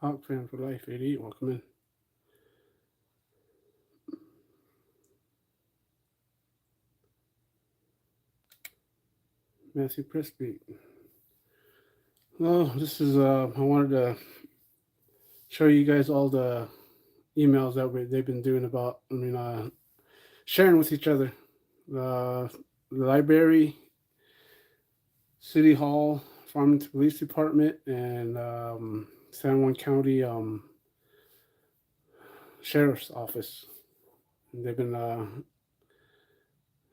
Hawk fan for life, 88. Welcome in. Matthew Presby. Well, this is I wanted to show you guys all the emails that they've been doing about. Sharing with each other. The library, City Hall, Farmington Police Department, and San Juan County Sheriff's Office. And they've been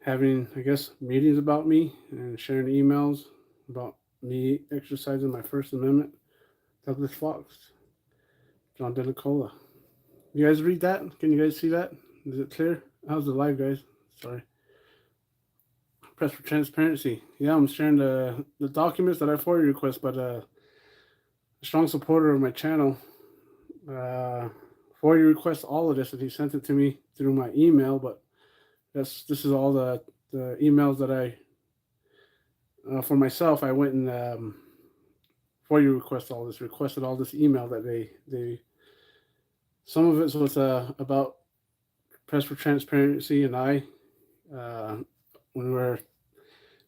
having, I guess, meetings about me and sharing emails about me exercising my First Amendment. Douglas Fox, John DeNicola. You guys read that? Can you guys see that? Is it clear? How's the live, guys? Sorry. Press for transparency. Yeah, I'm sharing the documents that I FOIA request, but a strong supporter of my channel FOIA requests all of this, and he sent it to me through my email. But this is all the emails that I for myself. I went and FOIA requested all this email that they some of it was about Press for Transparency and I when we were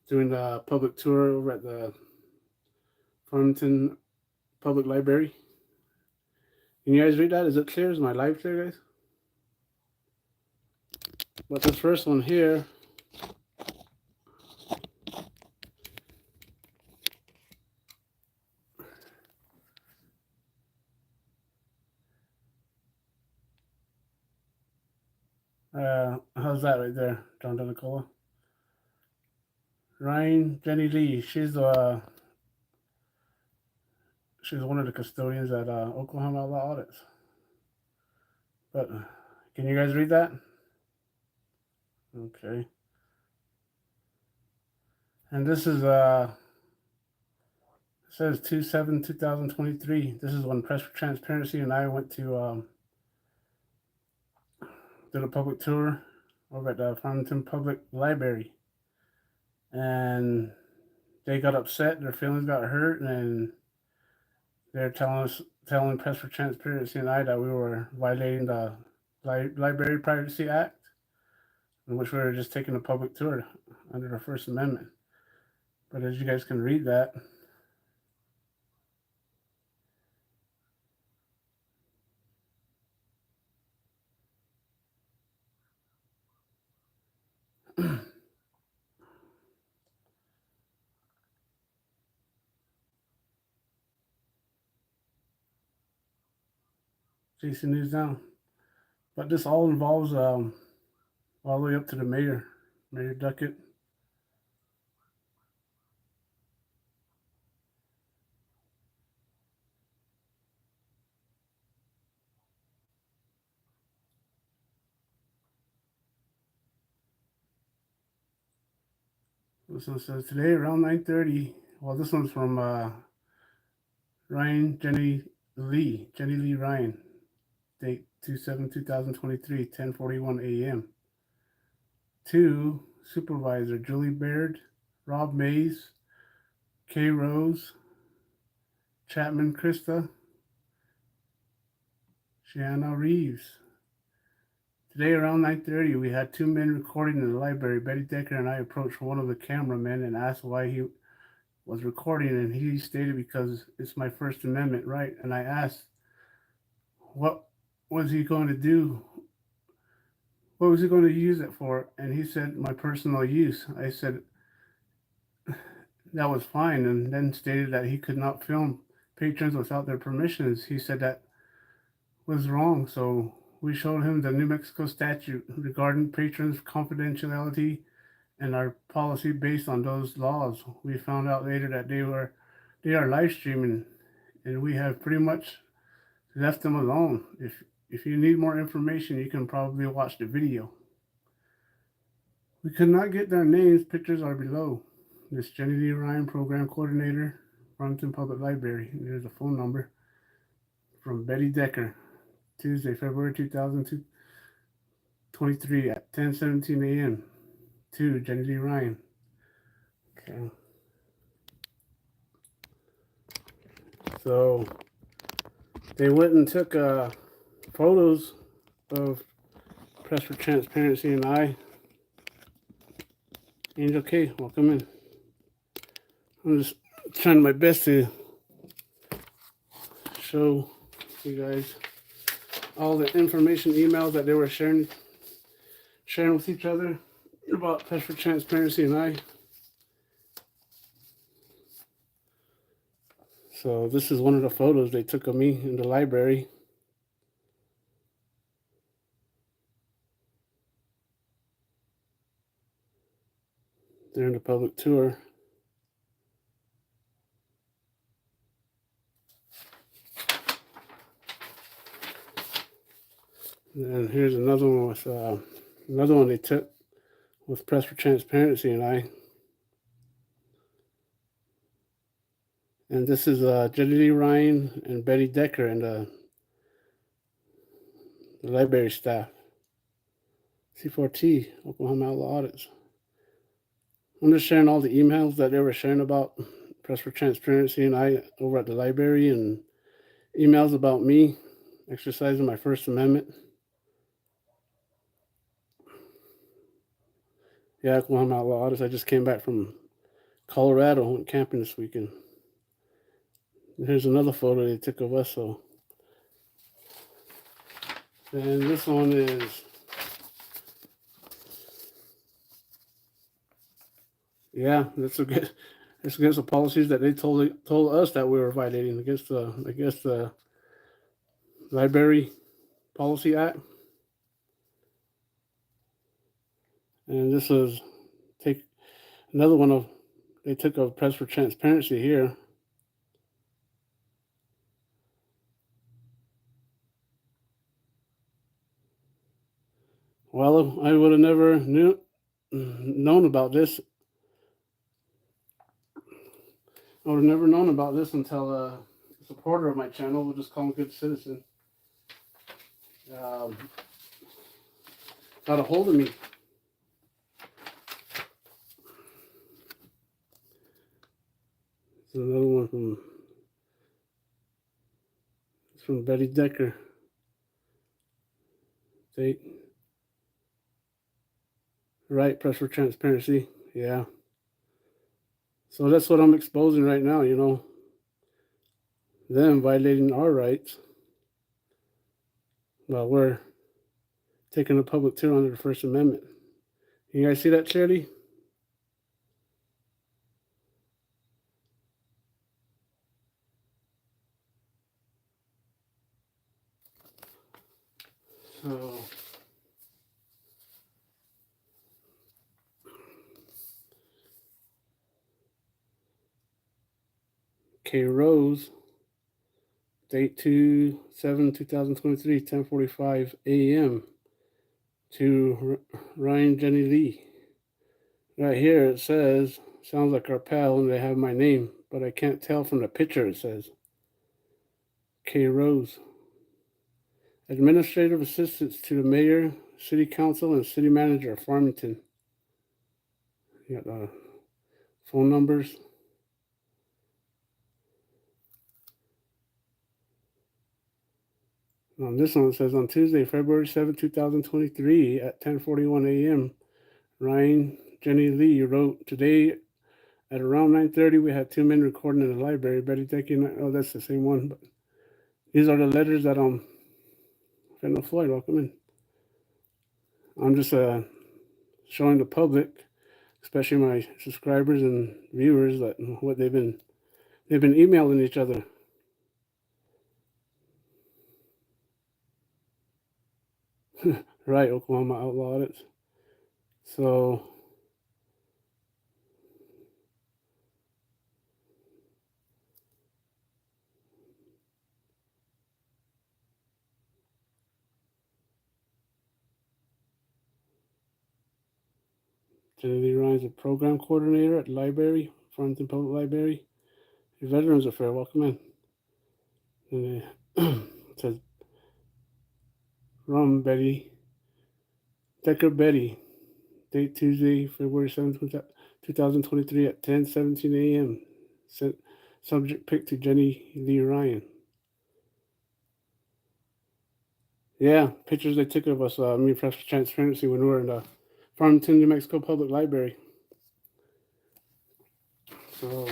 doing the public tour over at the Farmington Public Library. Can you guys read that? Is it clear? Is my live clear, guys? But this first one here, how's that right there, John DeNicola? Ryan Jenny Lee, she's one of the custodians at Oklahoma Law Audits. But can you guys read that? Okay. And this is it says 2/7/2023. This is when Press for Transparency and I went to did a public tour over at the Farmington Public Library, and they got upset. Their feelings got hurt, and they're telling Press for Transparency and I that we were violating the Library Privacy Act, in which we were just taking a public tour under the First Amendment. But as you guys can read that, Jason News down. But this all involves all the way up to the mayor, Mayor Duckett. This one says today around 9:30. Well, this one's from Ryan Jenny Lee Ryan, date 2/7/2023, 10:41 a.m. To Supervisor Julie Baird, Rob Mays, Kay Rose, Chapman Krista, Shiana Reeves. Today around 9:30, we had two men recording in the library. Betty Decker and I approached one of the cameramen and asked why he was recording, and he stated because it's my First Amendment right. And I asked, what was he going to do? What was he going to use it for? And he said, my personal use. I said, that was fine, and then stated that he could not film patrons without their permissions. He said that was wrong, so we showed him the New Mexico statute regarding patrons' confidentiality and our policy based on those laws. We found out later that they are live streaming, and we have pretty much left them alone. If you need more information, you can probably watch the video. We could not get their names. Pictures are below. This Jenny Lee Ryan, Program Coordinator, Farmington Public Library. There's a phone number from Betty Decker, Tuesday, February 2023 at 10:17 a.m. to Jenny Lee Ryan. Okay. So They went and took photos of Press for Transparency and I. Angel K, welcome in. I'm just trying my best to show you guys all the information, emails that they were sharing with each other about Press for Transparency and I. So this is one of the photos they took of me in the library. During the public tour. And here's another one with another one they took with Press for Transparency and I. And this is Jenny Lee Ryan and Betty Decker and the library staff. C4T, Oklahoma Outlaw Audits. I'm just sharing all the emails that they were sharing about Press for Transparency and I over at the library, and emails about me exercising my First Amendment. Yeah, Oklahoma Outlaw Audits. I just came back from Colorado, went camping this weekend. And here's another photo they took of us. So, and this one is, yeah, that's against the policies that they told us that we were violating, against the Library Policy Act. And this was another one they took of Press for Transparency here. Well, I would have never known about this. I would have never known about this until a supporter of my channel, we'll just call him Good Citizen, got a hold of me. There's another one from Betty Decker. Date. Right, Press for Transparency. Yeah. So that's what I'm exposing right now, you know. Them violating our rights. Well, we're taking a public tour under the First Amendment. You guys see that, Charity? So, K. Rose, date 2/7/2023, 10:45 a.m. to Ryan Jenny Lee. Right here it says, sounds like our pal, and they have my name, but I can't tell from the picture. It says K. Rose. Administrative assistance to the mayor, city council, and city manager of Farmington. You got the phone numbers. On this one, it says on Tuesday, February 7, 2023 at 10:41 a.m., Ryan Jenny Lee wrote, today at around 9:30, we had two men recording in the library. Betty Decky, oh, that's the same one. But these are the letters that Fennel Floyd, welcome in. I'm just showing the public, especially my subscribers and viewers, that what they've been emailing each other. Right, Oklahoma Outlaw Audits. So Jenny Lee Ryan's a program coordinator at the library, Farmington Public Library. The Veterans Affair, welcome in. And it says from Betty Decker Betty, date Tuesday, February 7th, 2023 at 10:17 a.m. Subject pic to Jenny Lee Ryan. Yeah, pictures they took of us, me and Press for Transparency, when we were in the Farmington, New Mexico Public Library. So,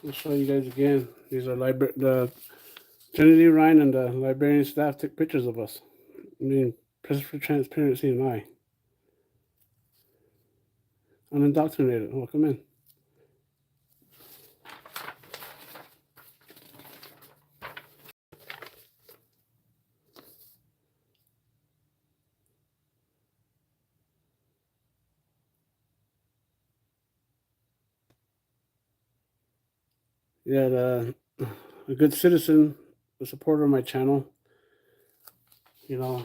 I'll show you guys again. These are the Trinity Ryan and the librarian staff took pictures of us. I mean, Press for Transparency and I. Unindoctrinated. Welcome in. Yeah, a good citizen, a supporter of my channel. You know,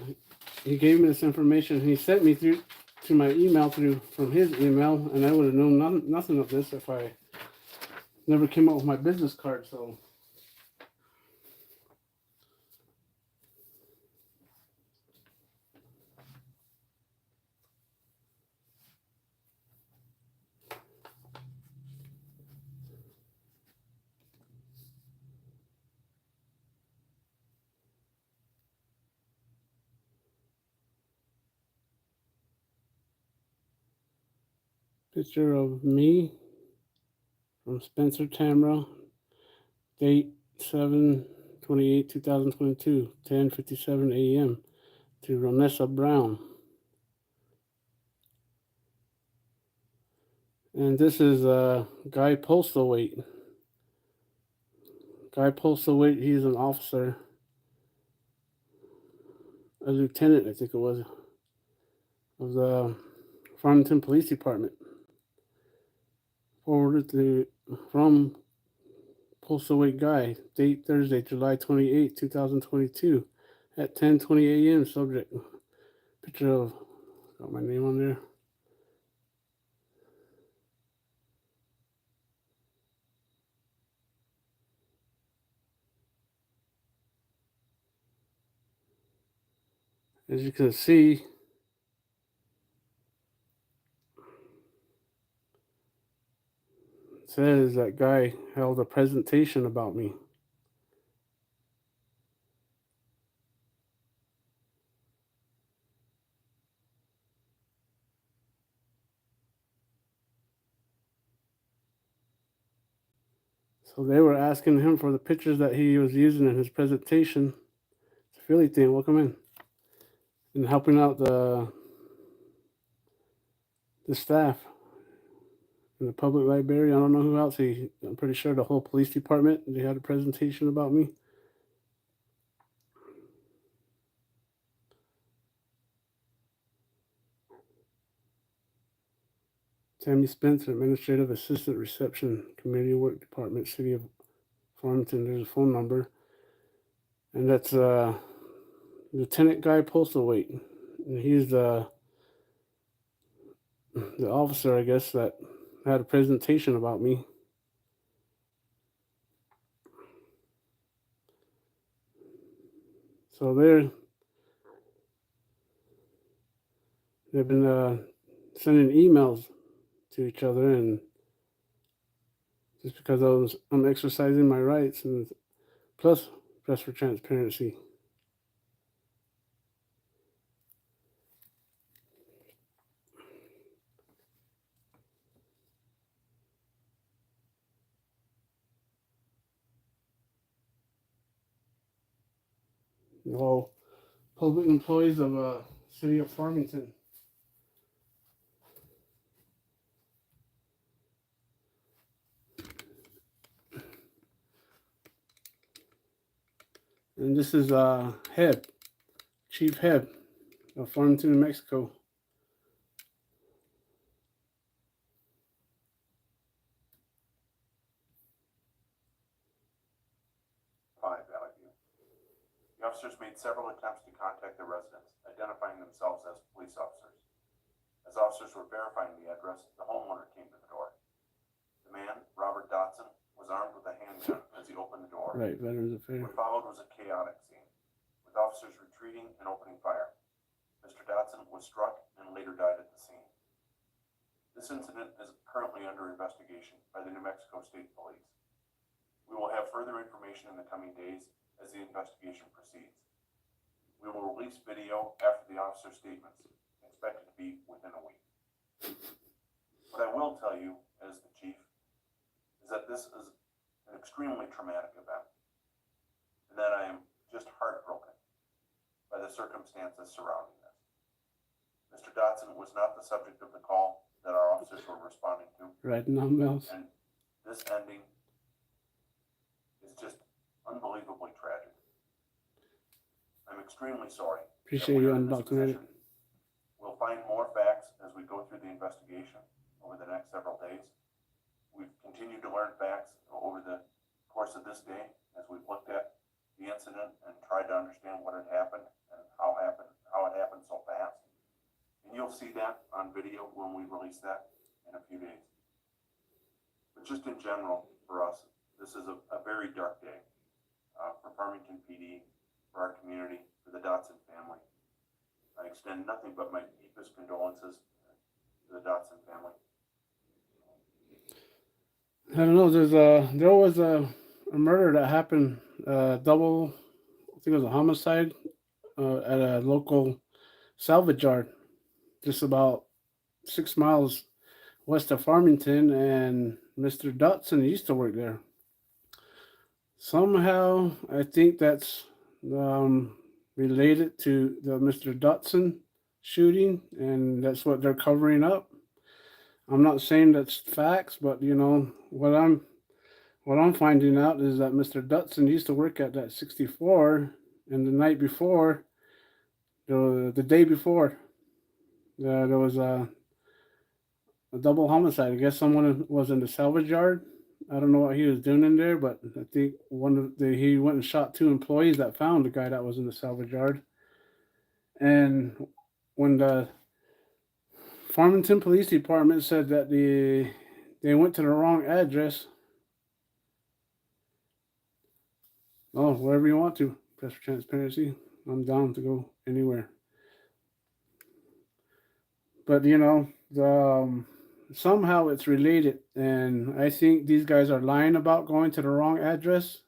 he gave me this information. He sent me through to my email from his email, and I would have known nothing of this if I never came up with my business card. So, picture of me from Spencer Tamra, date 7/28/2022, 10:57 a.m. to Ronessa Brown. And this is Guy Postlethwaite. Guy Postlethwaite, he's an officer, a lieutenant, I think it was, of the Farmington Police Department. Forwarded from Postlethwaite Guy, date Thursday, July 28, 2022, at 10:20 a.m. Subject, picture of, got my name on there. As you can see, it says that Guy held a presentation about me. So they were asking him for the pictures that he was using in his presentation. It's a Philly thing. Welcome in. And helping out the staff in the public library. I don't know who else. I'm pretty sure the whole police department, they had a presentation about me. Tammy Spencer, Administrative Assistant, Reception, Community Work Department, City of Farmington. There's a phone number. And that's Lieutenant Guy Postlethwaite. And he's the officer, I guess, that had a presentation about me. So they've been sending emails to each other, and just because I'm exercising my rights, and plus Press for Transparency. All public employees of City of Farmington. And this is Chief Heb of Farmington, New Mexico. The officers made several attempts to contact the residents, identifying themselves as police officers. As officers were verifying the address, the homeowner came to the door. The man, Robert Dotson, was armed with a handgun as he opened the door. Right, Veterans Affairs. What followed was a chaotic scene, with officers retreating and opening fire. Mr. Dotson was struck and later died at the scene. This incident is currently under investigation by the New Mexico State Police. We will have further information in the coming days as the investigation proceeds. We will release video after the officer's statements, expected to be within a week. What I will tell you as the chief is that this is an extremely traumatic event, and that I am just heartbroken by the circumstances surrounding this. Mr. Dotson was not the subject of the call that our officers were responding to. Right now, Mills. And this ending is just unbelievably tragic. I'm extremely sorry. Appreciate you undocumented. We'll find more facts as we go through the investigation over the next several days. We've continued to learn facts over the course of this day as we've looked at the incident and tried to understand what had happened and how it happened so fast. And you'll see that on video when we release that in a few days. But just in general, for us, this is a very dark day for Farmington PD, for our community, for the Dotson family. I extend nothing but my deepest condolences to the Dotson family. I don't know. There was a murder that happened, double. I think it was a homicide at a local salvage yard, just about 6 miles west of Farmington, and Mr. Dotson used to work there. Somehow, I think that's related to the Mr. Dotson shooting, and that's what they're covering up. I'm not saying that's facts, but you know what I'm finding out is that Mr. Dotson used to work at that 64, and the night before, the day before, there was a double homicide. I guess someone was in the salvage yard. I don't know what he was doing in there, but I think he went and shot 2 employees that found the guy that was in the salvage yard. And when the Farmington Police Department said that they went to the wrong address, wherever you want to, press for transparency. I'm down to go anywhere. But you know, somehow it's related, and I think these guys are lying about going to the wrong address.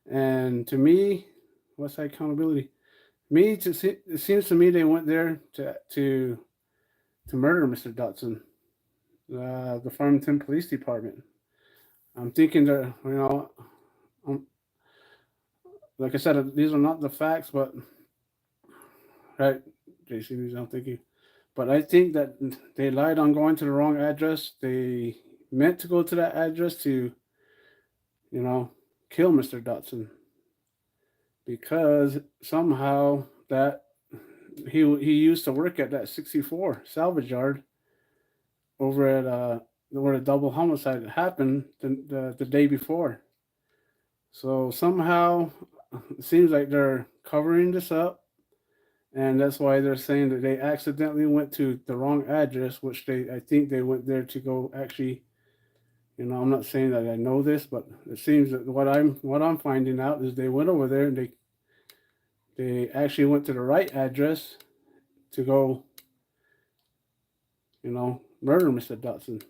And to me, what's that accountability? It seems to me they went there to murder Mr. Dotson, the Farmington Police Department. I'm thinking that, you know, like I said, these are not the facts, but right, JC, I'm thinking. But I think that they lied on going to the wrong address. They meant to go to that address to, you know, kill Mr. Dotson, because somehow that he used to work at that 64 salvage yard over at where the double homicide happened the day before. So somehow it seems like they're covering this up. And that's why they're saying that they accidentally went to the wrong address, which I think they went there to go actually, you know, I'm not saying that I know this, but it seems that what I'm finding out is they went over there and they actually went to the right address to go, you know, murder Mr. Dotson.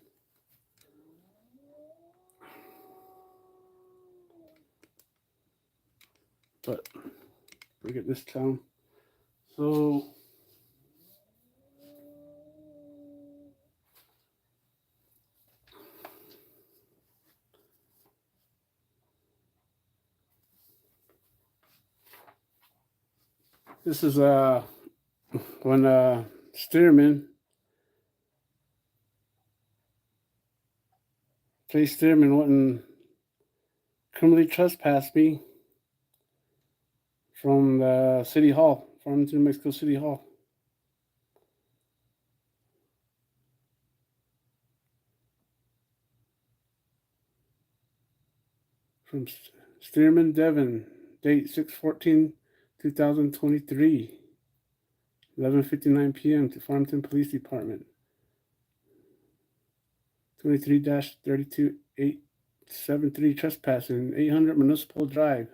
But forget this town. So this is when Stearman went and criminally trespassed me from the city hall, Farmington, New Mexico City Hall. From Stearman, Devon, date 6/14/2023, 11:59 p.m. to Farmington Police Department, 23-32873 trespassing, 800 Municipal Drive,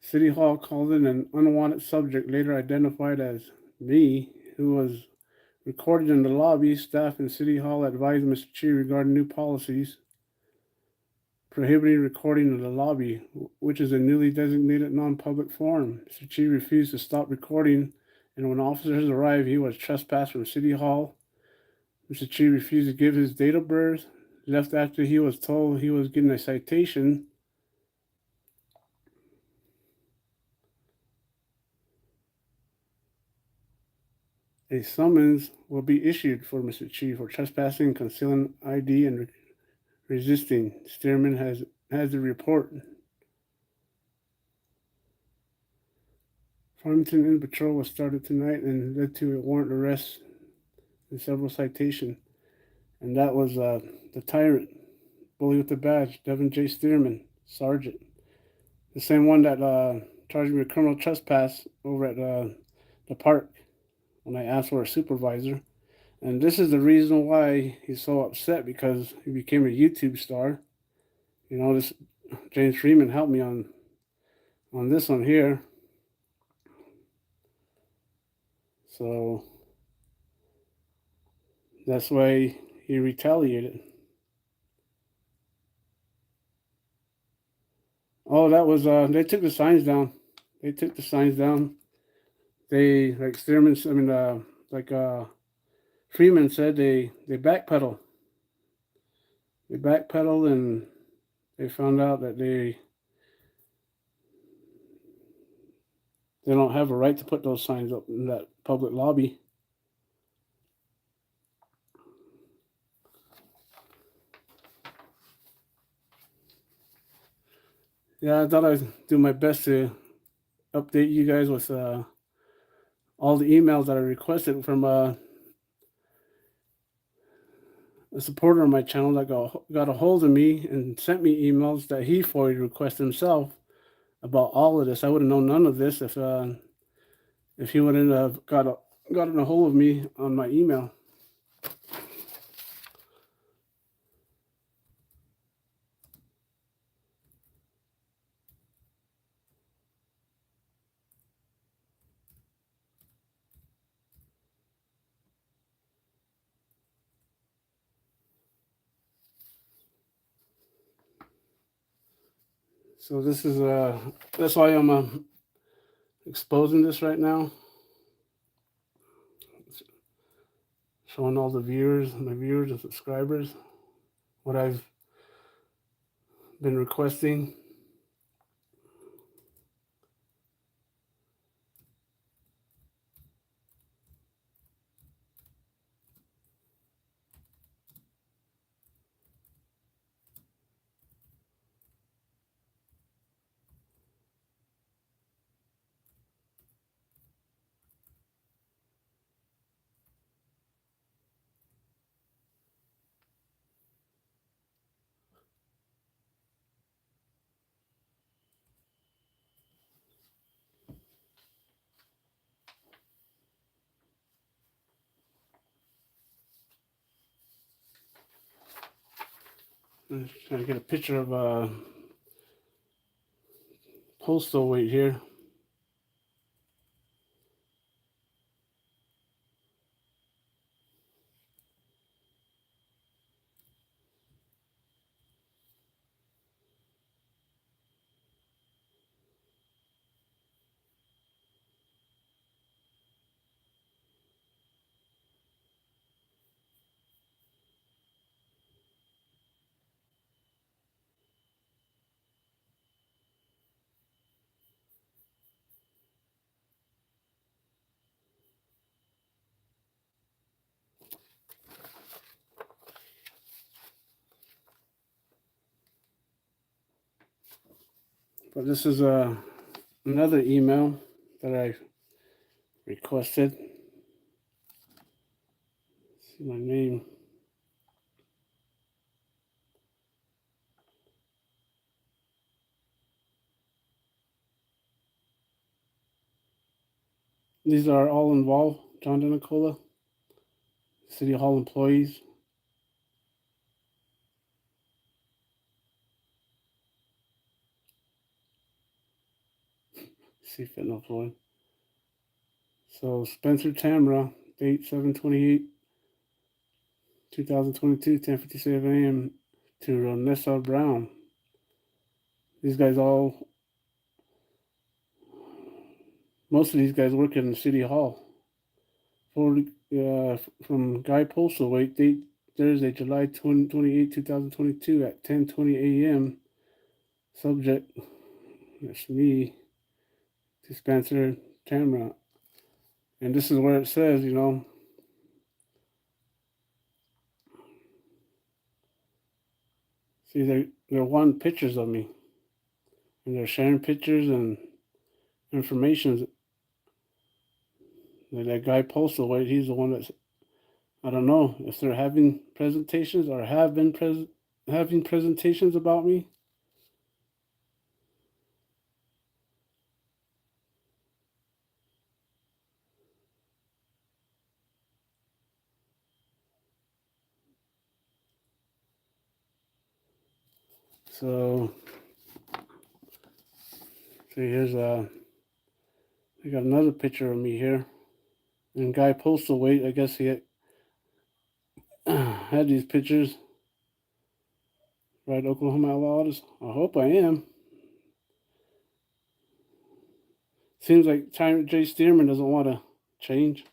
City Hall called in an unwanted subject, later identified as me, who was recorded in the lobby. Staff in City Hall advised Mr. Chi regarding new policies prohibiting recording in the lobby, which is a newly designated non-public forum. Mr. Chi refused to stop recording, and when officers arrived, he was trespassed from City Hall. Mr. Chi refused to give his date of birth, left after he was told he was getting a citation. A summons will be issued for Mr. Chi for trespassing, concealing ID, and resisting. Stearman has the report. Farmington in patrol was started tonight and led to a warrant arrest and several citations. And that was the tyrant, bully with the badge, Devin J. Stearman, Sergeant. The same one that charged me with criminal trespass over at the park when I asked for a supervisor. And this is the reason why he's so upset, because he became a YouTube star. You know, this James Freeman helped me on this one here. So that's why he retaliated. Oh, that was they took the signs down. They took the signs down. They, like Stearman, I mean, like Freeman said, they backpedal. They backpedal, and they found out that they don't have a right to put those signs up in that public lobby. Yeah, I thought I'd do my best to update you guys with all the emails that I requested from a supporter of my channel that got a hold of me and sent me emails that he FOIA requested himself about all of this. I would have known none of this if he wouldn't have gotten a hold of me on my email. So this is that's why I'm exposing this right now, showing all the viewers, my viewers and subscribers, what I've been requesting. I'm trying to get a picture of postal weight here. But this is another email that I requested. See my name. These are all involved. John Denicola, City Hall employees. See if it upload. So Spencer Tamra, date 7/28/2022, 10:57 a.m. to Ronessa Brown. These guys most of these guys work in City Hall. From Guy Postlethwaite, date Thursday, July 28, 2022 at 10:20 a.m. Subject, that's me, to Spencer Tamra. And this is where it says, see, they're wanting pictures of me. And they're sharing pictures and information. That guy Postlethwaite, he's the one that's, I don't know if they're having presentations or have been having presentations about me. So, see, here's I got another picture of me here. And Guy Postlethwaite, I guess he had these pictures. Right, Oklahoma Outlaws. I hope I am. Seems like Jay Stearman doesn't want to change.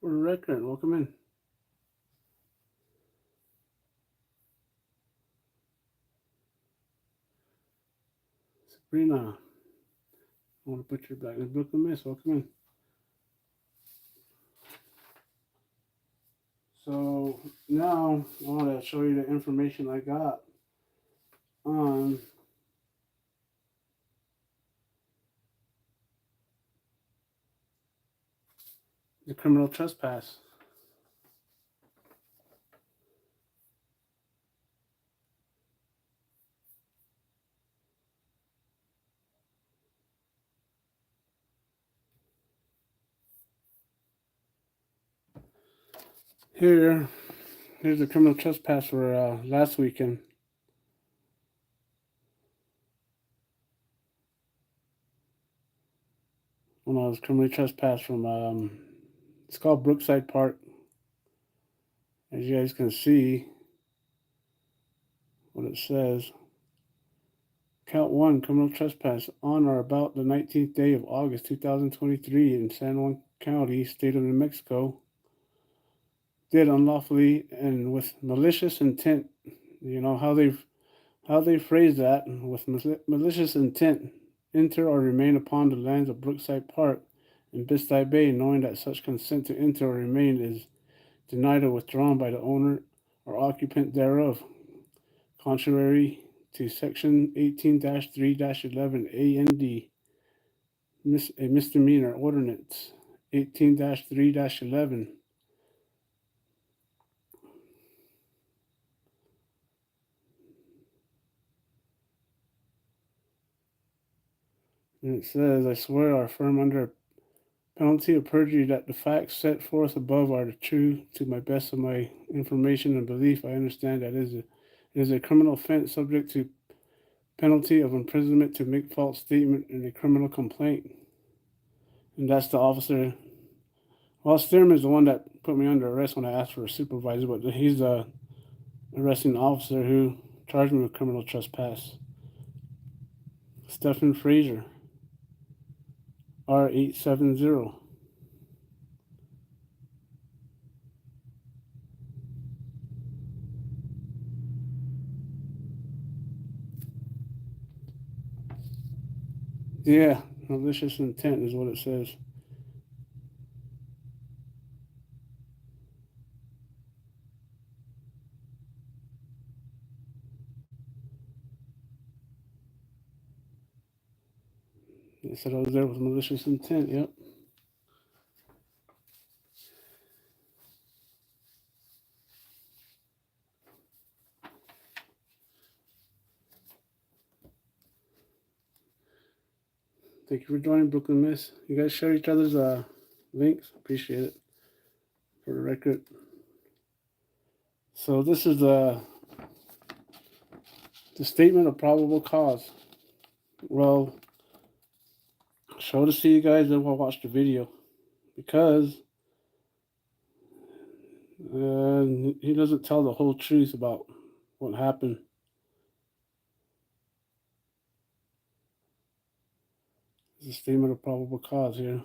For the record, welcome in. Sabrina, I want to put you back in Brooklyn, Miss. Welcome in. So now I want to show you the information I got on the criminal trespass. Here Here's the criminal trespass for last weekend. When I was criminally trespassed from, it's called Brookside Park. As you guys can see, what it says. Count 1, criminal trespass on or about the 19th day of August 2023 in San Juan County, state of New Mexico. Did unlawfully and with malicious intent. You know how they phrase that, with malicious intent, enter or remain upon the lands of Brookside Park in Biscay Bay, knowing that such consent to enter or remain is denied or withdrawn by the owner or occupant thereof, contrary to Section 18-3-11 A and D, a misdemeanor ordinance 18-3-11. And it says, I swear or affirm under penalty of perjury that the facts set forth above are the true to my best of my information and belief. I understand that it is a criminal offense subject to penalty of imprisonment to make false statement in a criminal complaint. And that's the officer. Well, Sturm is the one that put me under arrest when I asked for a supervisor, but he's the arresting officer who charged me with criminal trespass. Stephen Fraser, R870. Yeah, malicious intent is what it says. It said I was there with malicious intent, yep. Thank you for joining, Brooklyn Miss. You guys share each other's links. Appreciate it. For the record. So this is the statement of probable cause. Well, show to see you guys, then we'll watch the video, because he doesn't tell the whole truth about what happened. It's a statement of probable cause here.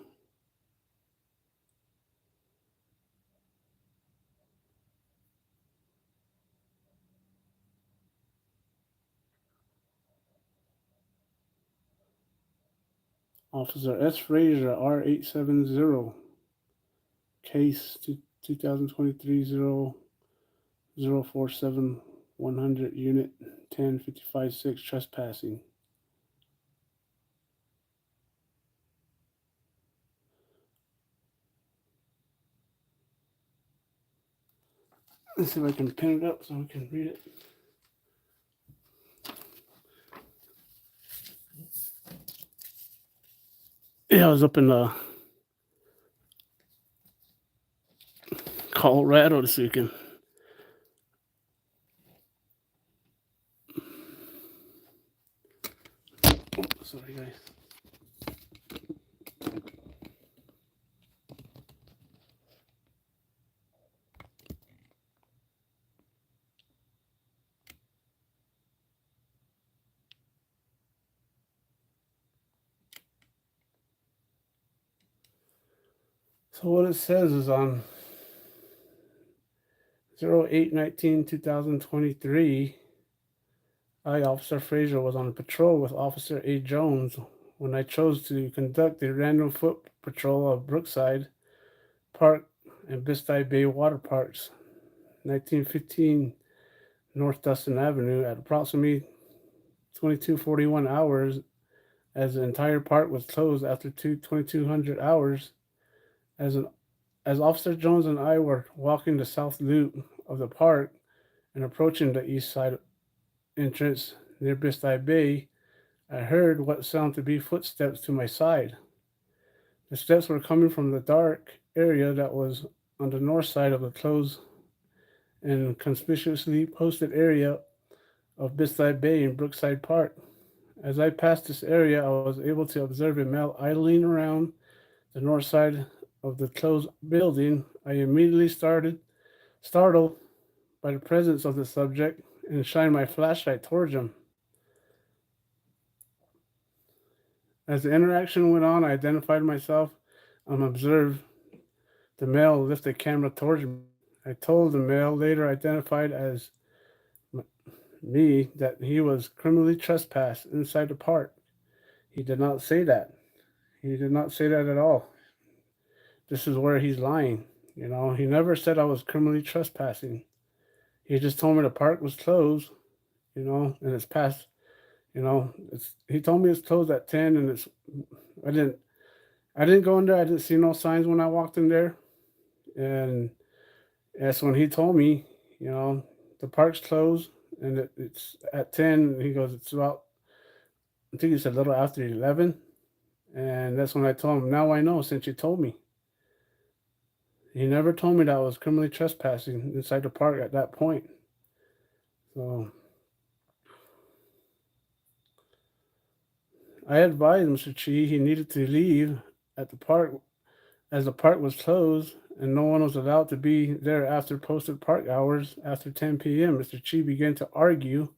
Officer S. Fraser, R870, case 2023-047-100, unit 10-55-6, trespassing. Let's see if I can pin it up so we can read it. Yeah, I was up in Colorado this weekend. Oh, sorry, guys. So what it says is on 08/19/2023, I, Officer Fraser, was on patrol with Officer A. Jones when I chose to conduct a random foot patrol of Brookside Park and Biscay Bay Water Parks, 1915 North Dustin Avenue, at approximately 22:41 hours, as the entire park was closed after 2200 hours, as Officer Jones and I were walking the south loop of the park and approaching the east side entrance near Biscay Bay, I heard what sounded to be footsteps to my side. The steps were coming from the dark area that was on the north side of the closed and conspicuously posted area of Biside Bay in Brookside Park. As I passed this area, I was able to observe a male idling around the north side of the closed building. I immediately startled by the presence of the subject and shined my flashlight towards him. As the interaction went on, I identified myself and observed the male lift the camera towards me. I told the male, later identified as me, that he was criminally trespassed inside the park. He did not say that. He did not say that at all. This is where he's lying. He never said I was criminally trespassing. He just told me the park was closed, and it's past, he told me it's closed at 10 and I didn't, I didn't go in there. I didn't see no signs when I walked in there. And that's when he told me, the park's closed and it's at 10. He goes, it's about, I think he said a little after 11. And that's when I told him, now I know since you told me. He never told me that I was criminally trespassing inside the park at that point. So I advised Mr. Chi he needed to leave at the park as the park was closed and no one was allowed to be there after posted park hours after 10 p.m. Mr. Chi began to argue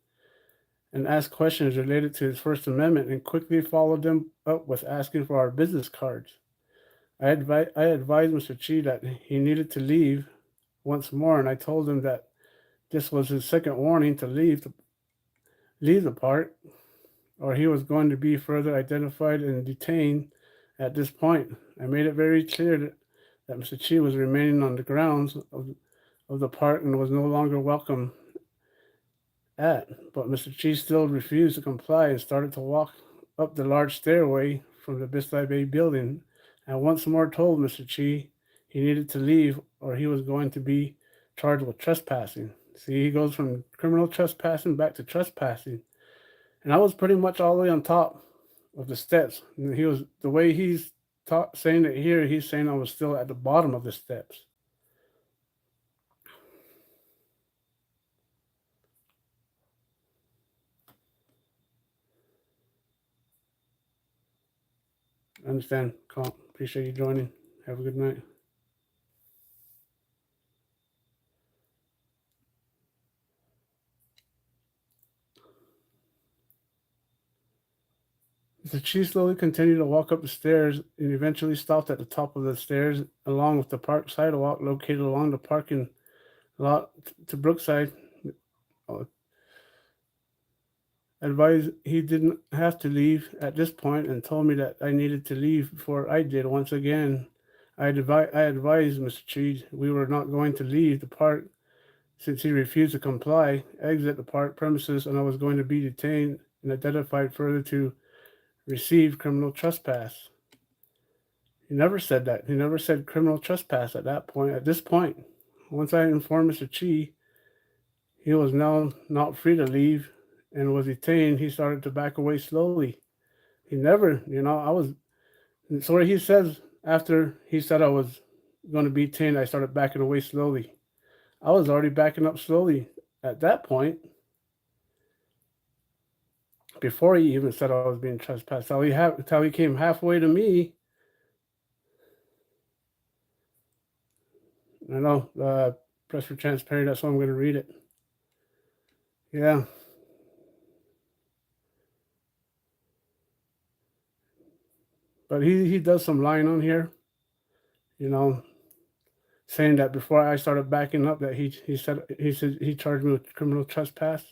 and ask questions related to his First Amendment and quickly followed them up with asking for our business cards. I advised Mr. Chi that he needed to leave once more, and I told him that this was his second warning to leave the park, or he was going to be further identified and detained. At this point, I made it very clear that Mr. Chi was remaining on the grounds of the park and was no longer welcome but Mr. Chi still refused to comply and started to walk up the large stairway from the Bistai Bay building. I once more told Mr. Chi he needed to leave or he was going to be charged with trespassing. See, he goes from criminal trespassing back to trespassing. And I was pretty much all the way on top of the steps. And the way he's saying it here, he's saying I was still at the bottom of the steps. I understand, Comp. Appreciate you joining. Have a good night. The chief slowly continued to walk up the stairs and eventually stopped at the top of the stairs along with the park sidewalk located along the parking lot to Brookside. Advised he didn't have to leave at this point and told me that I needed to leave before I did. Once again, I advised Mr. Cheese we were not going to leave the park since he refused to comply, exit the park premises, and I was going to be detained and identified further to receive criminal trespass. He never said that. He never said criminal trespass at that point. At this point, once I informed Mr. Chi he was now not free to leave and was detained, he started to back away slowly. He never, so he says after he said I was going to be detained, I started backing away slowly. I was already backing up slowly at that point before he even said I was being trespassed. Till he came halfway to me. I know, press for transparent, that's why I'm going to read it. Yeah. But he does some lying on here, saying that before I started backing up that he said he charged me with criminal trespass.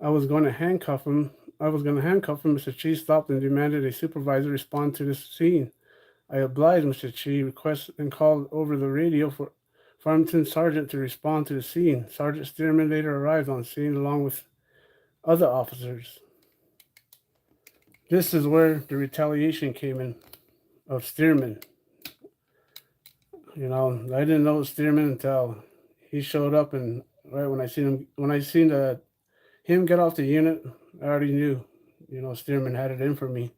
I was going to handcuff him. Mr. Chi stopped and demanded a supervisor respond to this scene. I obliged Mr. Chi, requested and called over the radio for Farmington Sergeant to respond to the scene. Sergeant Stearman later arrived on scene along with other officers. This is where the retaliation came in of Stearman. I didn't know Stearman until he showed up, and right when I seen him get off the unit, I already knew, Stearman had it in for me.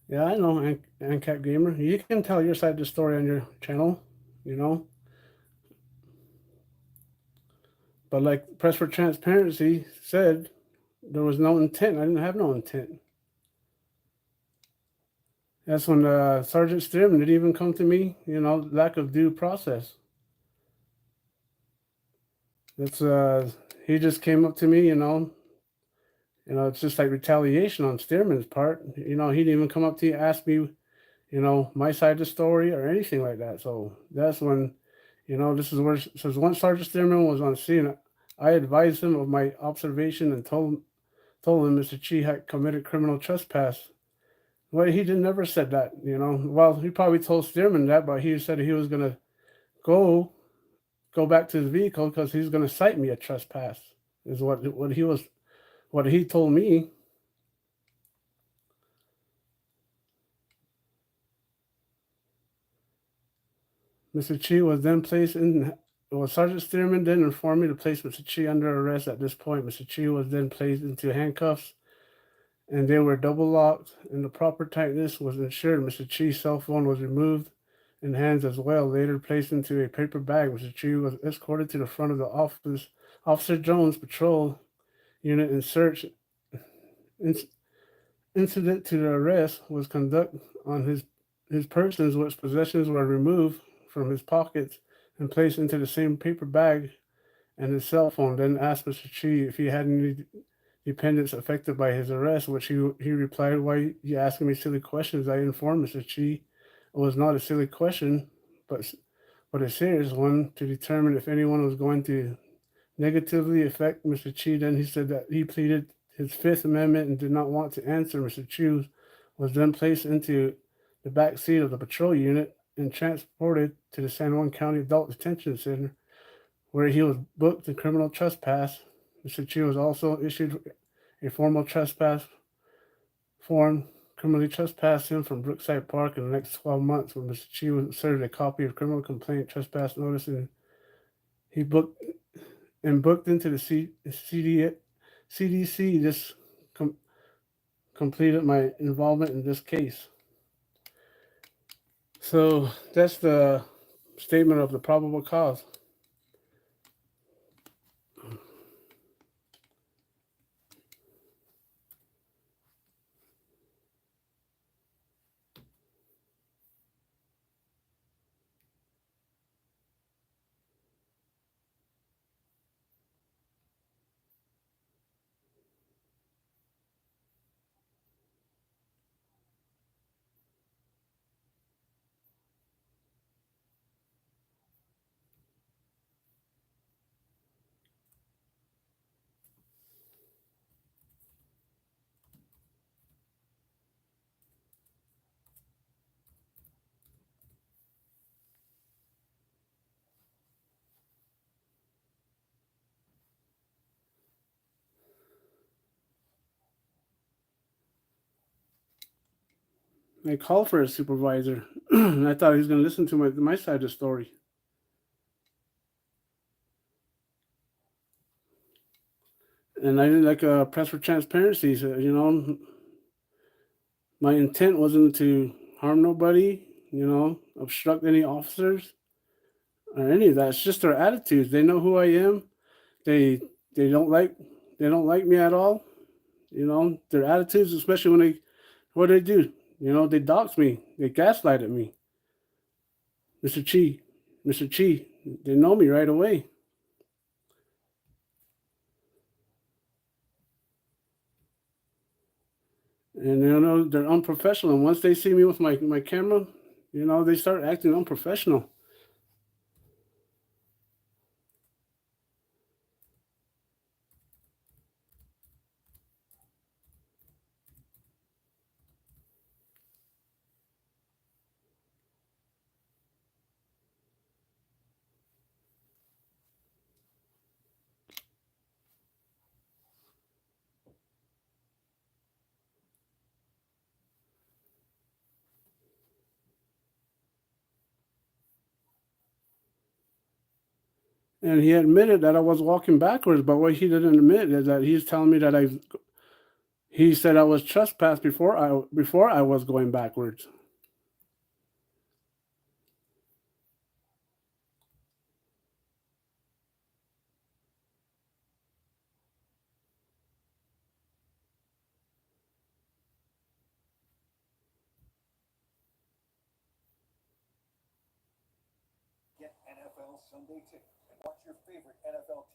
Yeah, I know, Cat Gamer. You can tell your side of the story on your channel, you know. But like Press for Transparency said, there was no intent. I didn't have no intent. That's when Sergeant Stearman didn't even come to me. You know, lack of due process. That's he just came up to me. It's just like retaliation on Stearman's part. You know, he didn't even come up to you, ask me, my side of the story or anything like that. So that's when, this is where says once Sergeant Stearman was on scene, I advised him of my observation and told him Mr. Chi had committed criminal trespass. Well, he did never said that. Well, he probably told Stearman that, but he said he was gonna go go back to his vehicle because he's gonna cite me a trespass. Is what he told me. Mr. Chi was then placed in. Well, Sergeant Stearman then informed me to place Mr. Chi under arrest. At this point, Mr. Chi was then placed into handcuffs, and they were double locked, and the proper tightness was ensured. Mr. Chi's cell phone was removed and hands as well, later placed into a paper bag. Mr. Chi was escorted to the front of the office. Officer Jones' patrol unit and search incident to the arrest was conducted on his persons, which possessions were removed from his pockets and placed into the same paper bag and his cell phone. Then asked Mr. Chi if he had any dependents affected by his arrest, which he replied, "Why you asking me silly questions?" I informed Mr. Chi it was not a silly question, but a serious one to determine if anyone was going to negatively affect Mr. Chi. Then he said that he pleaded his Fifth Amendment and did not want to answer. Mr. Chi was then placed into the back seat of the patrol unit and transported to the San Juan County Adult Detention Center, where he was booked in criminal trespass. Mr. Chi was also issued a formal trespass form, criminally trespassed him from Brookside Park in the next 12 months, when Mr. Chi was served a copy of criminal complaint trespass notice, and he booked into the CDC. This completed my involvement in this case. So that's the statement of the probable cause. I called for a supervisor, and I thought he was going to listen to my side of the story. And I didn't like press for transparency. So, my intent wasn't to harm nobody, obstruct any officers or any of that. It's just their attitudes. They know who I am. They they don't like they don't like me at all. Their attitudes, especially when what they do. They dox me. They gaslighted me. Mr. Chi, Mr. Chi, they know me right away. And they're unprofessional. And once they see me with my camera, they start acting unprofessional. And he admitted that I was walking backwards, but what he didn't admit is that he's telling me that He said I was trespassed before I was going backwards. Get NFL Sunday Ticket and watch your favorite NFL team.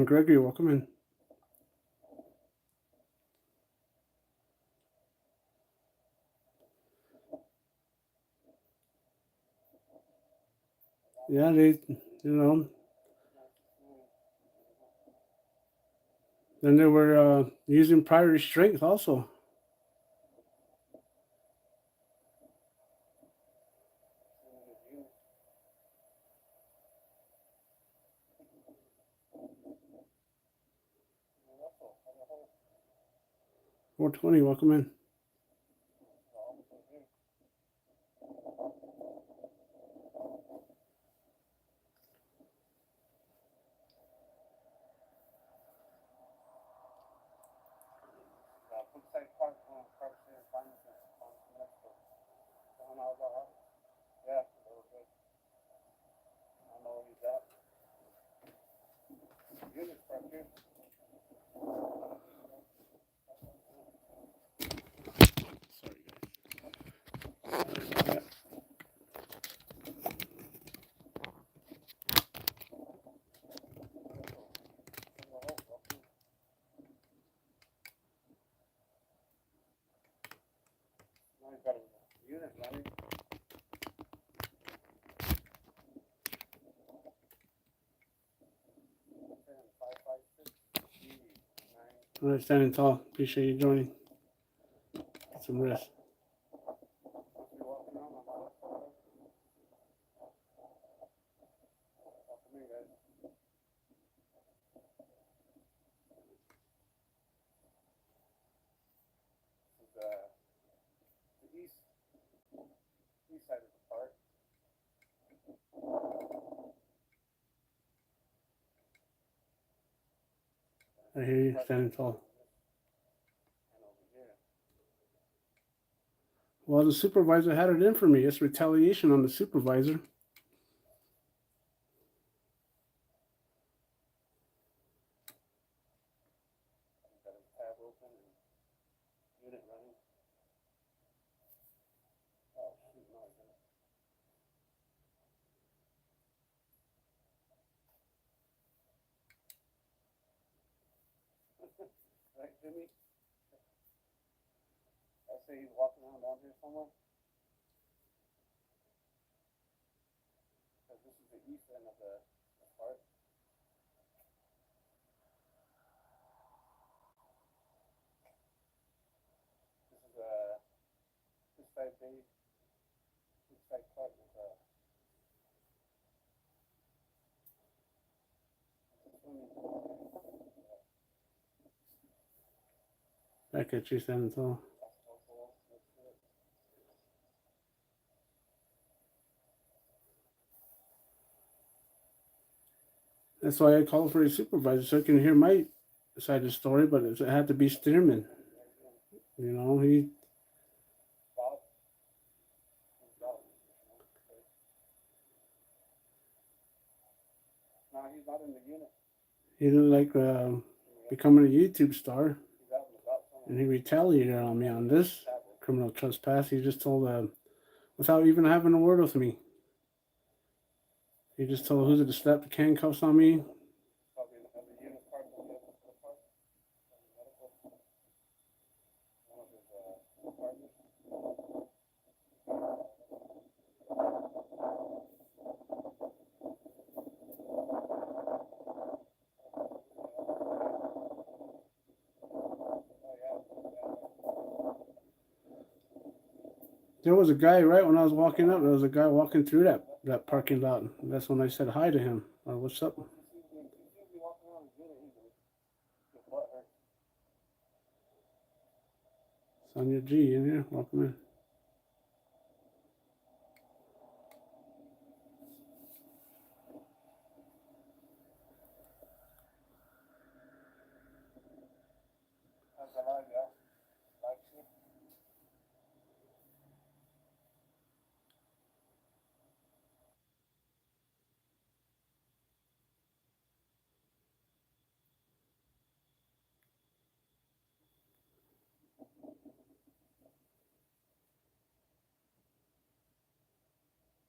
Gregory, welcome in. Yeah, then they were using prior restraint also. Four 20, welcome in. Yeah, a little bit. I don't know where he's at. Units back here. Now he's got a unit running. All right, standing tall. Appreciate you joining. Get some rest. The east side of the park. I hear you, standing tall. And over here. Well, the supervisor had it in for me. It's retaliation on the supervisor. Got his tab open and unit running. Oh shoot, no, I didn't. Right, Jimmy? I say he's walking around down here somewhere. Because this is the east end of the park. Riverside Bay, Riverside Park with swimming pool. Back at you, San Antonio. Basketball goal, that's it. That's why I called for a supervisor so I can hear my side of the story, but it had to be Stearman. You know, he Bob. Who's Bob? No, he's not in the unit. didn't like becoming a YouTube star, He's out and about somewhere. and he retaliated on me on this criminal trespass. He just told without even having a word with me. He just told who's it to slap the handcuffs on me. Probably another unit part of the other part. Medical. One of his partners. There was a guy right when I was walking up. There was a guy walking through that parking lot. That's when I said hi to him. Or what's up? He seems to be walking around his unit easily. His butt hurts. Sonia G in here. Welcome in. How's the live, y'all? Live stream?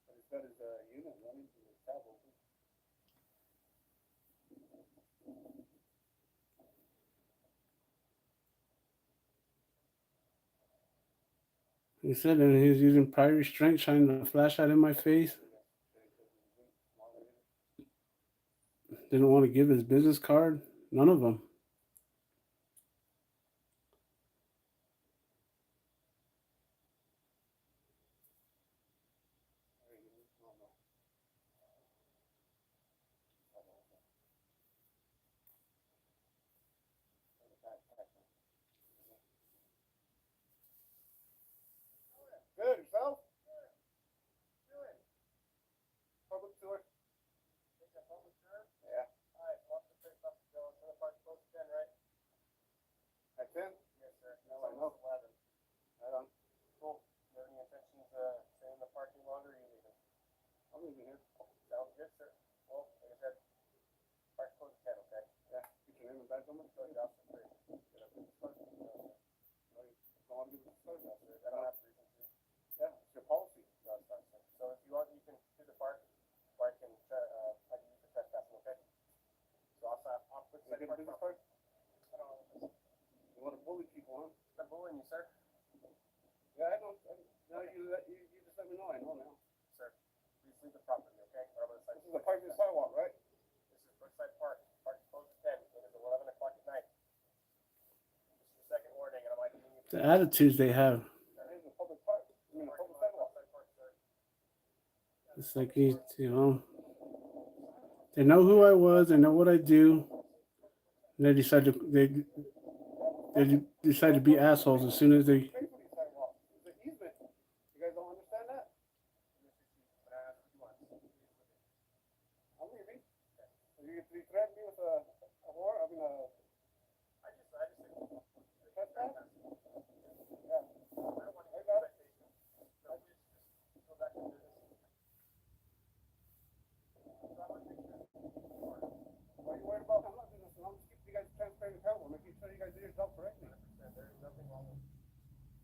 But he's got his unit running through his tab open. He said that he was using prior restraint, shining a flashlight in my face. Didn't want to give his business card. None of them. Good, yourself? Public tour? Yeah. Alright, welcome to Big Bucks Joe. It's gonna park close to 10, right? At 10? Yes, sir. No, I know. 11. Right on. Cool. You have any intentions of staying in the parking longer or are you leaving? I'm leaving here. Sounds good, sir. Well, like I said, park close to 10, okay? Yeah. Get your name and badge number? Go to the officer 3. Get up to the start. No, sir. No, you don't want to give it a start? No, sir. I don't have a reason to. Yeah, it's your policy. No, it's not, sir. So if you want, you can do the park, or I can use the trespassing, okay? So I'll put the business card. I don't know. You want to bully people, huh? I'm bullying you, sir. Yeah, I don't. No, you just let me know. I know now. Sir, please leave the property, okay? Or I'm gonna sign. This is the park and sidewalk, right? This is Brookside Park. Park is closed at 10. It is 11 o'clock at night. This is the second warning, and I'm like, The attitudes they have. that is a public park. I mean, a public sidewalk. It's like they know who I was, they know what I do, and they decide to be assholes as soon as they. Sidewalk. It's an easement. You guys don't understand that? I'm leaving. So you threaten me with a war? I mean, I just trespass? Yeah. I don't want to hear that. So just go back to business. What are you worried about? I'm not doing this. I'm just keeping you guys transparent and accountable, making sure you guys do your job correctly. There is nothing wrong with it.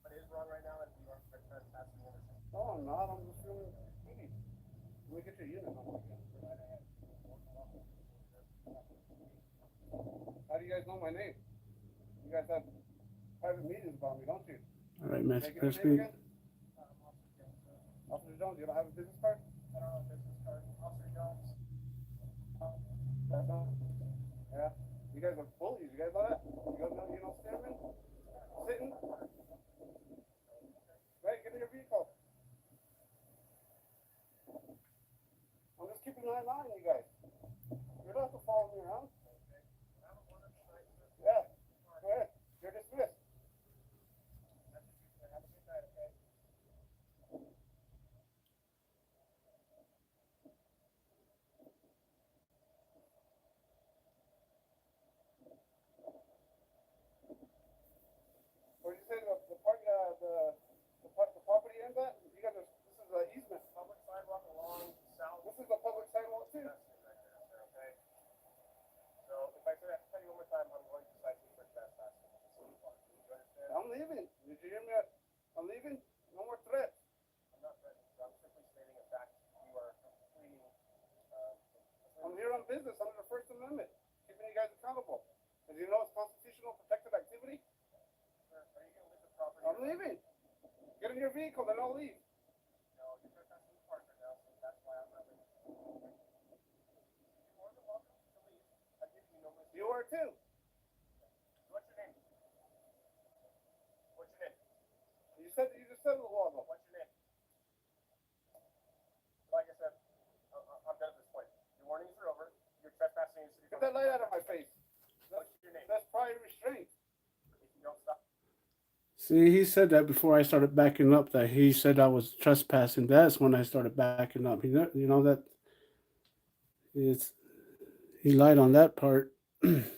But it is wrong right now, and you are trespassing the understand. No, I'm not. I'm just feeling greedy. Let me get your unit number again. How do you guys know my name? You guys have private meetings about me, don't you? All right, Master Can I get your Crispy. name again? Officer Jones, you don't have a business card? I don't have a business card. Officer Jones. Yeah. You guys are bullies. You guys know that? You know Stearman? Sitting? Right, get in your vehicle. my line, you guys. You're not to follow me around. Yeah. Go ahead. You're dismissed. Have a good night, okay? What did you say? The property ends at? You got this is an easement. Public sidewalk along south. This is the public sidewalk too. That's it right there, sir, okay? So if I could have to tell you one more time, I'm going to cite you for trespassing. Do you understand? I'm leaving. Did you hear me? I'm leaving. No more threats. I'm not threatening you. I'm simply stating a fact. You are completing, I'm here on business under the First Amendment, keeping you guys accountable. As you know, it's constitutional protected activity. sir, are you going to leave the property? I'm leaving. Get in your vehicle, then I'll leave. No, you're trespassing the park right now, so that's why I'm not leaving. You're more than welcome to leave. I give you no more. You are too. What's your name? What's your name? You just said the law though. What's your name? Like I said, I'm done at this point. Your warnings are over. You're trespassing in city. Get that light out of my face. What's your name? That's prior restraint. If you don't stop. See, he said that before I started backing up. That he said I was trespassing. That's when I started backing up. You know that it's he lied on that part. Stop. Give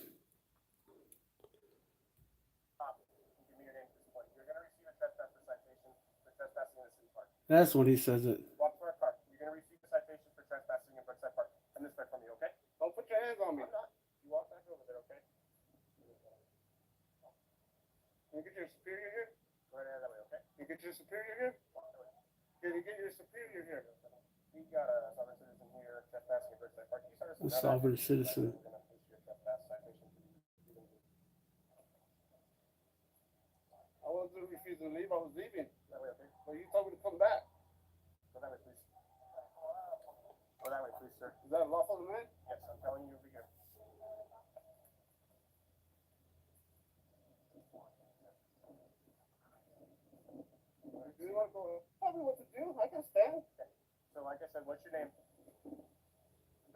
me your name at this point. You're going to receive a trespasser citation for trespassing in the city park. That's when he says it. Walk to our car. You're going to receive a citation for trespassing in Brookside Park. And this way from you, okay? Don't put your hands on me. I'm not. You walk back over there, okay? Can you get your superior here? Go right ahead that way, okay? Can you get your superior here? Walk that way. Can you get your superior here? We got a sovereign citizen here trespassing in Brookside Park. You started A sovereign citizen. We're going to issue a trespass citation. I wasn't refusing to leave. I was leaving. That way, okay? But you told me to come back. Go that way, please. Go that way, please, sir. Is that a lawful demand? Yes, I'm telling you over here. Do you want to go? Tell me what to do. I can stand. Okay. So, like I said, what's your name?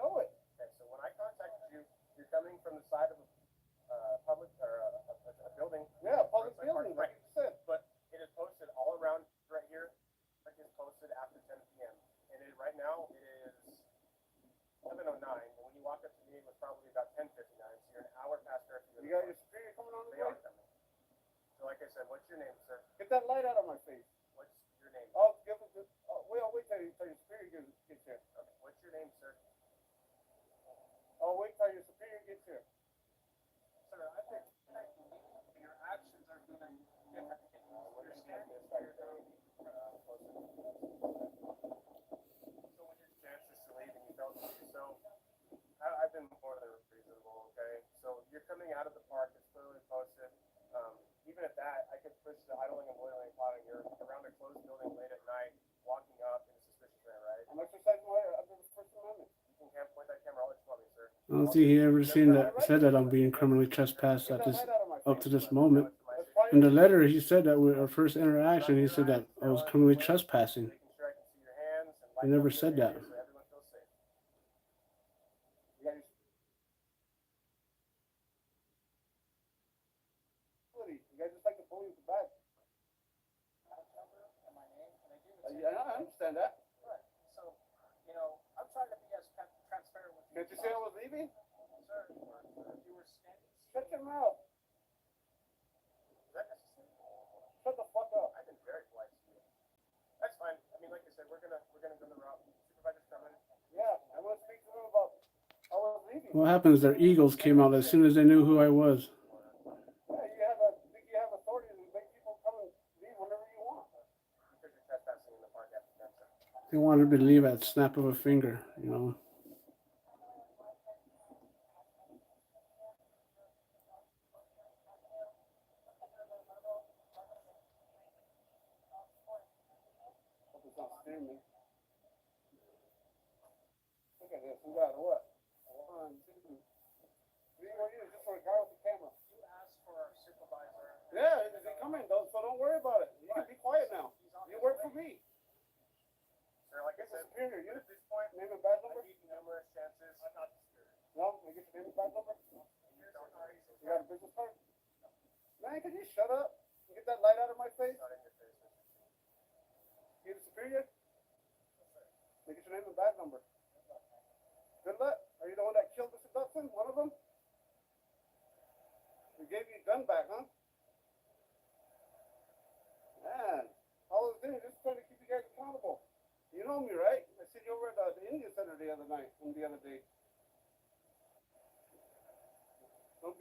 Know it. Okay, so when I contacted you, you're coming from the side of a public or a building. Yeah, public Brookside Park, building, right? like you said. But it is posted all around right here. It is posted after 10 p.m. And right now it is 11:09. And when you walked up to me, it was probably about 10:59. So you're an hour past curfew. You got your superior coming on the They way? are coming. So like I said, what's your name, sir? Get that light out of my face. What's your name? I'll give it to. I'll wait till your superior gets here. Okay, what's your name, sir? I'll wait till your superior gets here. Sir, I think your actions are doing different things. You're standing here doing so when your chances to leave and you don't do so, I've been more than reasonable, okay? So you're coming out of the park, it's clearly posted. Even at that, I could push the idling and boiling pot and you're around a closed building late at night, walking up in a suspicious way, right? I'm exercising my under the First Amendment. You can point that camera all that you want me, sir. I don't think he ever said that I'm being criminally trespassed Get at that this light out of my up face. to this moment. That's In the letter, he said that with our first interaction, he said that I was criminally trespassing. Making sure I can see your hands and He light never up said your that. area so everyone feels safe. You got your You guys just like to bully with the bag. And my name, and I do Yeah, I understand that. Right. So, you know, I'm trying to be as transparent with you. Can't you say I was leaving? Sir, you were standing. Shut your mouth. Is that necessary? Shut the fuck up. I've been very polite to you. That's fine. I mean, like I said, we're gonna go the route. Supervisor's coming. Yeah, I want to speak to him about I was leaving. What happens? Their egos came out as soon as they knew who I was. Yeah, think you have authority to make people come and leave whenever you want. Because you're trespassing in the park after 10, sir. They wanted me to leave at the snap of a finger, you know. Hope it's not steering me. Look at this. We got what? 1, 2, 3 more years just for a guy with a camera. You asked for our supervisor. Yeah, he's coming though, so don't worry about it. You can be quiet now. You work for me. Sir, like I It's a said, superior. You at this point, name and badge I number? gave you numerous chances. I'm not the superior. No, you get your name and badge number? You don't know reason. You got a business card? Man, can you shut up? You get that light out of my face? Not in your face, Mr. You the superior? They get your name and badge number. Good luck. Are you the one that killed Mr. Dutson? One of them? We gave you your gun back, huh? Man, all I was doing is just trying to keep you guys accountable. You know me, right? I seen you over at the Indian Center the other day. Don't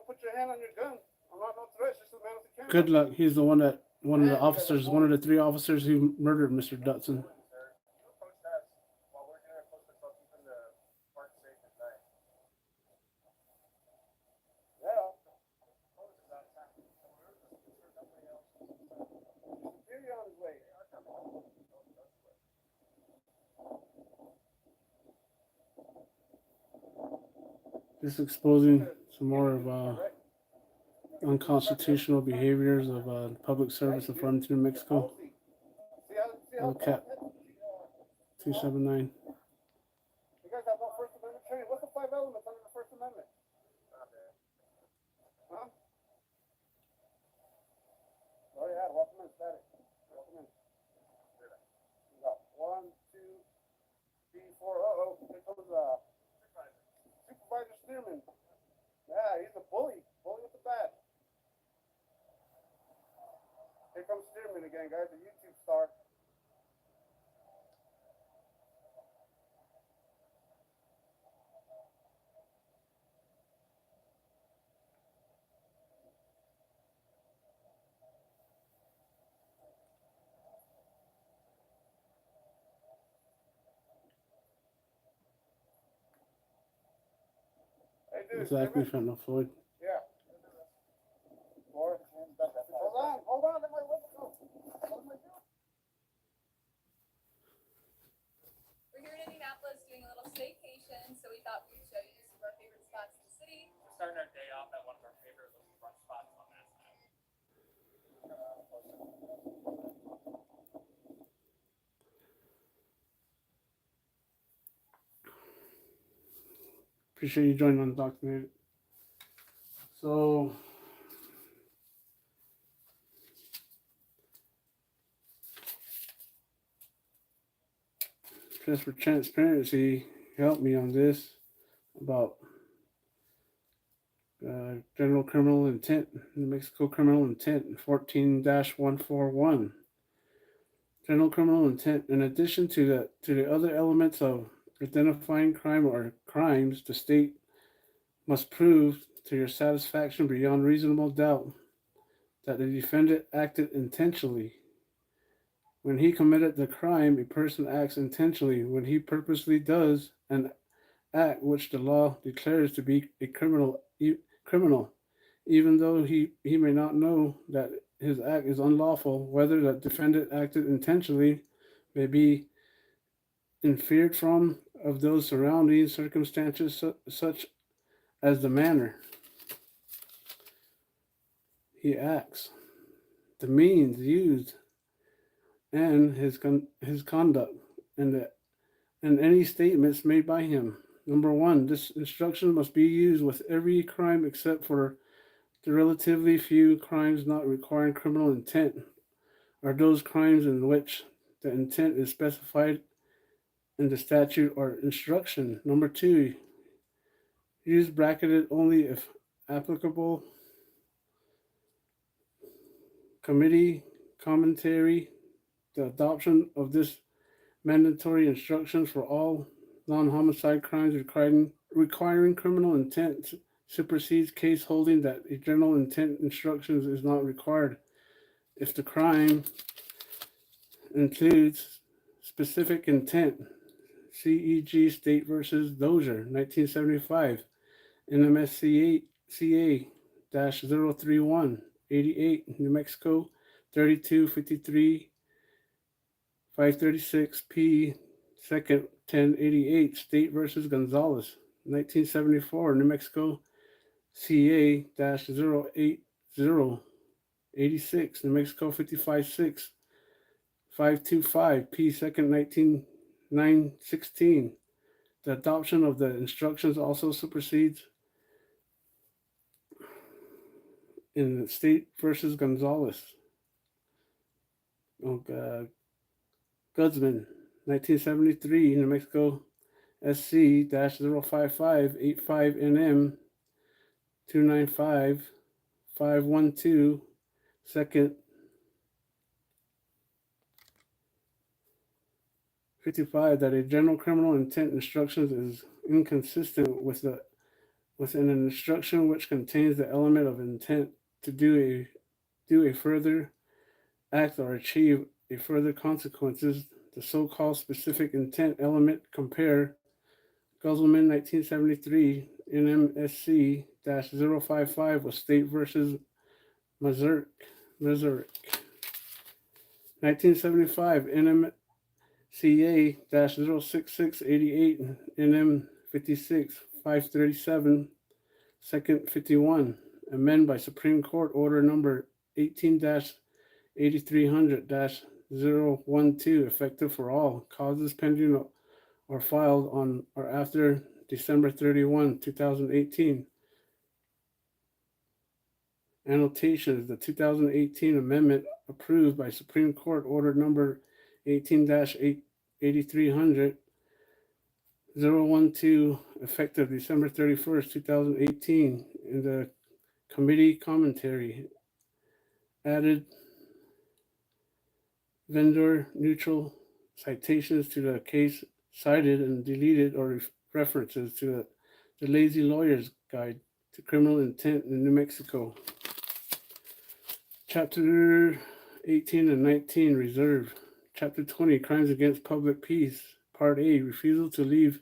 put your hand on your gun. I'm not no threat, it's just a man with a camera. Good luck. He's the one of the officers, one of the 3 officers who murdered Mr. Dutson. Sir, you approach us while we're doing a close patrol, keeping the park safe at night. Yeah. Superior on his way. Just exposing some more of unconstitutional behaviors of public service of Farmington, New Mexico. See how Cap 279. you guys have no First Amendment training. What's the 5 elements under the First Amendment? Huh? Oh yeah, welcome in, static. Welcome in. We got 1, 2, 3, 4. Uh-oh, here comes Supervisor Stearman. Yeah, he's a bully. Bully with the bat. Here comes Stearman again, guys, the YouTube star. Hey, dude, Exactly, Stearman? fentanyl, Floyd. Yeah. Hold on, let my weapon go. What am I doing? We're here in Indianapolis doing a little staycation, so we thought we'd show you some of our favorite spots in the city. We're starting our day off at one of our favorite little brunch spots on that side. Appreciate you joining Undocumented. So, just for transparency, help me on this about general criminal intent, New Mexico criminal intent 14-141. General criminal intent, in addition to the other elements of identifying crime or crimes, the state must prove to your satisfaction beyond reasonable doubt that the defendant acted intentionally. When he committed the crime, a person acts intentionally when he purposely does an act which the law declares to be a criminal, even though he may not know that his act is unlawful. Whether the defendant acted intentionally may be inferred from of those surrounding circumstances, such as the manner he acts, the means used, and his conduct, and any statements made by him. Number 1, this instruction must be used with every crime except for the relatively few crimes not requiring criminal intent, or those crimes in which the intent is specified in the statute or instruction. Number 2, use bracketed only if applicable. Committee commentary. The adoption of this mandatory instructions for all non-homicide crimes requiring criminal intent supersedes case holding that a general intent instructions is not required if the crime includes specific intent. CEG State versus Dozier, 1975, NMSCA-031, 88, New Mexico, 3253, 536 P, second, 1088, State versus Gonzalez, 1974, New Mexico, CA-080, 86, New Mexico, 556, 525 P. 2nd 916. The adoption of the instructions also supersedes in the State versus Gonzalez. Guzman, 1973, New Mexico SC-05585NM 295512, second 55, that a general criminal intent instructions is inconsistent with an instruction which contains the element of intent to do a further act or achieve a further consequences. The so-called specific intent element. Compare Guzman 1973 NMSC-055 with State versus Missouri. 1975 NMCA-06688 NM56 537 second 51. Amend by Supreme Court Order number 18-8300-012, effective for all causes pending or filed on or after December 31, 2018. Annotations: the 2018 amendment approved by Supreme Court Order number 18-8300-012, effective December 31st, 2018. In the committee commentary, added vendor neutral citations to the case cited and deleted or references to the Lazy Lawyer's Guide to Criminal Intent in New Mexico. Chapter 18 and 19, Reserve. Chapter 20, Crimes Against Public Peace. Part A, Refusal to leave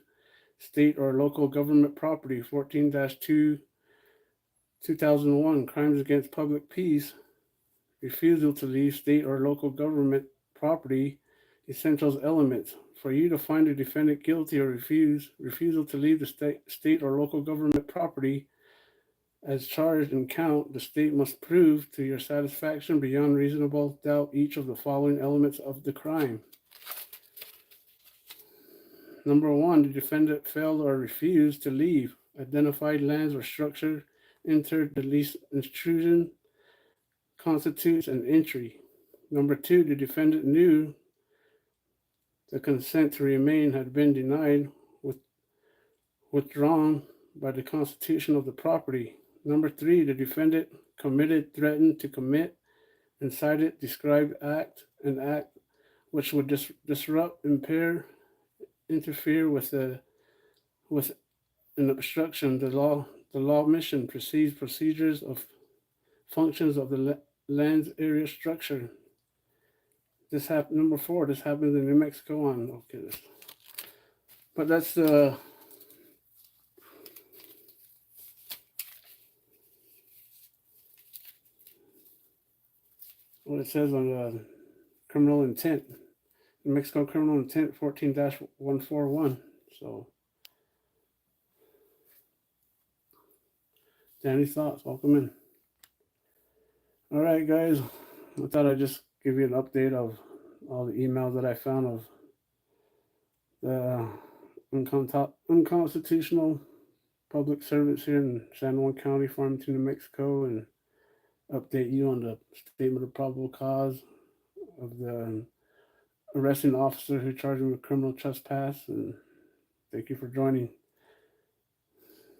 state or local government property. 14-2, 2001, Crimes Against Public Peace. Refusal to leave state or local government property. Essentials elements. For you to find a defendant guilty or refusal to leave the state or local government property as charged in count, the state must prove to your satisfaction beyond reasonable doubt each of the following elements of the crime. Number one, the defendant failed or refused to leave identified lands or structure entered the least intrusion constitutes an entry. Number two, the defendant knew the consent to remain had been denied, withdrawn by the constitution of the property. Number three, the defendant committed, threatened to commit, incited, described an act which would disrupt, impair, interfere with an obstruction, the law mission, procedures of functions of the land's area structure. Number four, this happens in New Mexico but that's what it says on criminal intent. New Mexico criminal intent 14-141. So, Danny, thoughts? Welcome in. All right, guys. I thought I'd just give you an update of all the emails that I found of the unconstitutional public servants here in San Juan County, Farmington, New Mexico, and update you on the statement of probable cause of the arresting officer who charged him with criminal trespass. And thank you for joining.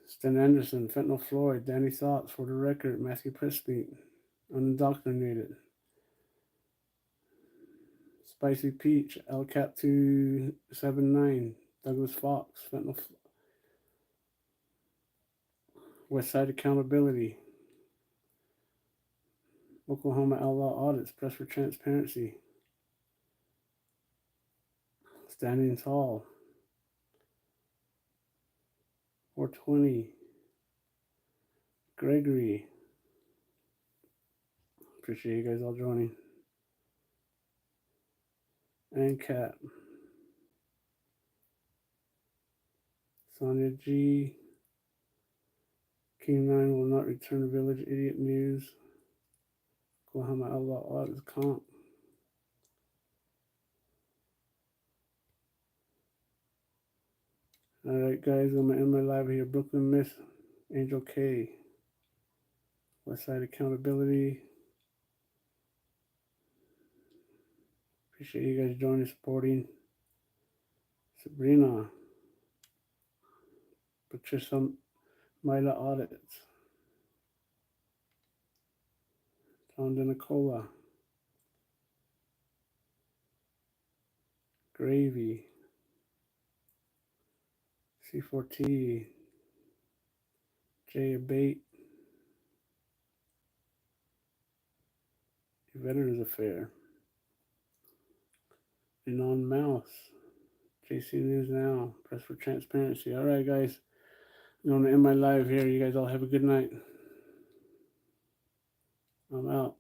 Sten Anderson, Fentanyl Floyd, Danny Thoughts, For the Record, Matthew Prespeak, Unindoctrinated, Spicy Peach, LCAP 279, Douglas Fox, Fentanyl, Westside Accountability, Oklahoma Outlaw Audits, Press for Transparency, Standing Tall, 420, Gregory. Appreciate you guys all joining. And Cat, Sonia G, King 9 will not return to Village, Idiot News, Oklahoma Outlaw Audits, Comp, All right, guys, I'm gonna end my live here. Brooklyn Miss, Angel K, Westside Accountability. Appreciate you guys joining, supporting. Sabrina, Patricia, Myla Audits, Tom Nicola, Gravy, C4T, Jay Abate, Veterans Affair, Anon Mouse, JC News Now, Press for Transparency. All right, guys, I'm going to end my live here. You guys all have a good night. I'm out.